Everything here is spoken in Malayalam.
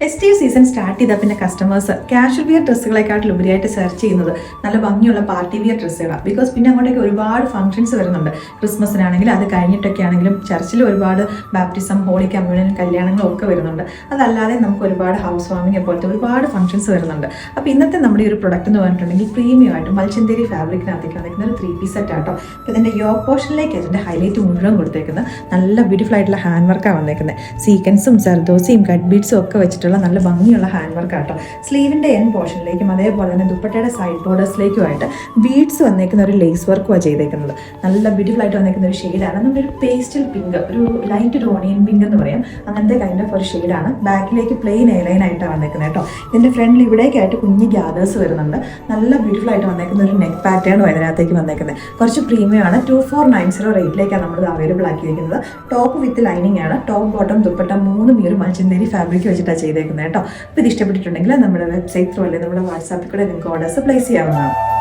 ഫെസ്റ്റീവ് സീസൺ സ്റ്റാർട്ട് ചെയ്താൽ പിന്നെ കസ്റ്റമേഴ്സ് കാഷ്വൽ വിയർ ഡ്രസ്സുകളെക്കാട്ടിൽ ഉപരിയായിട്ട് സെർച്ച് ചെയ്യുന്നത് നല്ല ഭംഗിയുള്ള പാർട്ടി വിയർ ഡ്രസ്സുകളാണ്. ബിക്കോസ് പിന്നെ അങ്ങോട്ടേക്ക് ഒരുപാട് ഫംഗ്ഷൻസ് വരുന്നുണ്ട്. ക്രിസ്മസിനാണെങ്കിലും അത് കഴിഞ്ഞിട്ടൊക്കെ ആണെങ്കിലും ചർച്ചിൽ ഒരുപാട് ബാപ്റ്റിസം, ഹോളി കമ്മ്യൂണിയൻ, കല്യാണങ്ങളും ഒക്കെ വരുന്നുണ്ട്. അതല്ലാതെ നമുക്ക് ഒരുപാട് ഹൗസ് വാമിംഗ് പോലത്തെ ഒരുപാട് ഫംഗ്ഷൻസ് വരുന്നുണ്ട്. അപ്പോൾ ഇന്നത്തെ നമ്മുടെ ഈ ഒരു പ്രൊഡക്റ്റ് എന്ന് പറഞ്ഞിട്ടുണ്ടെങ്കിൽ പ്രീമിയം ആയിട്ട് മൽച്ചന്തേരി ഫാബ്രിക്കിനകത്തേക്ക് വന്നിരിക്കുന്ന ഒരു 3 പീസ് സെറ്റ് ആട്ടോ. അപ്പോൾ ഇതിൻ്റെ യോക്ക് പോർഷനിലേക്ക് അതിൻ്റെ ഹൈലൈറ്റ് മുഴുവൻ കൊടുത്തേക്കുന്നത് നല്ല ബ്യൂട്ടിഫുൾ ആയിട്ടുള്ള ഹാൻഡ് വർക്കാണ് വന്നേക്കുന്നത്. സീക്വൻസും സർദോസിയും കട്ട് ബീഡ്സും ഒക്കെ വെച്ചിട്ടുള്ള നല്ല ഭംഗിയുള്ള ഹാൻഡ് വർക്ക് ആട്ടോ. സ്ലീവിൻ്റെ എൻ പോർഷനിലേക്കും അതേപോലെ തന്നെ ദുപ്പട്ടയുടെ സൈഡ് ബോർഡേഴ്സിലേക്കുമായിട്ട് ബീഡ്സ് വന്നേക്കുന്ന ഒരു ലേസ് വർക്കുമാണ് ചെയ്തേക്കുന്നത്. നല്ല ബ്യൂട്ടിഫുൾ ആയിട്ട് വന്നേക്കുന്ന ഒരു ഷെയ്ഡാണ്. നമ്മളൊരു പേസ്റ്റൽ പിങ്ക്, ഒരു ലൈറ്റ് ഒരു ഓണിയൻ പിങ്ക് എന്ന് പറയാം, അങ്ങനത്തെ കൈൻഡ് ഓഫ് ഒരു ഷെയ്ഡാണ്. ബാക്കിലേക്ക് പ്ലെയിൻ എയർലൈൻ ആയിട്ടാണ് വന്നേക്കുന്നത് കേട്ടോ. ഇതിൻ്റെ ഫ്രണ്ടിൽ ഇവിടേക്കായിട്ട് കുഞ്ഞ് ഗ്യാദേഴ്സ് വരുന്നുണ്ട്. നല്ല ബ്യൂട്ടിഫുൾ ആയിട്ട് വന്നേക്കുന്ന ഒരു നെക്ക് പാറ്റേണും അതിനകത്തേക്ക് വന്നേക്കുന്നത്. കുറച്ച് പ്രീമിയം ആണ്. 2490 റേറ്റിലേക്കാണ് നമ്മൾ അവൈലബിൾ ആക്കിയിരിക്കുന്നത്. ടോപ്പ് വിത്ത് ലൈനിങ് ആണ്. ടോപ്പ് ബോട്ടം ദുപ്പട്ട മൂന്നും ഈ ഒരു മൽച്ചന്തേരി ഫാബ്രിക് വെച്ചിട്ടാണ് ചെയ്തേക്കുന്നത് കേട്ടോ. അപ്പോൾ ഇത് ഇഷ്ടപ്പെട്ടിട്ടുണ്ടെങ്കിൽ നമ്മുടെ വെബ്സൈറ്റ് ത്രൂ അല്ലെങ്കിൽ നമ്മുടെ വാട്സാപ്പിൽ കൂടെ നിങ്ങൾക്ക് ഓർഡേഴ്സ് പ്ലേസ് ചെയ്യാവുന്നതാണ്.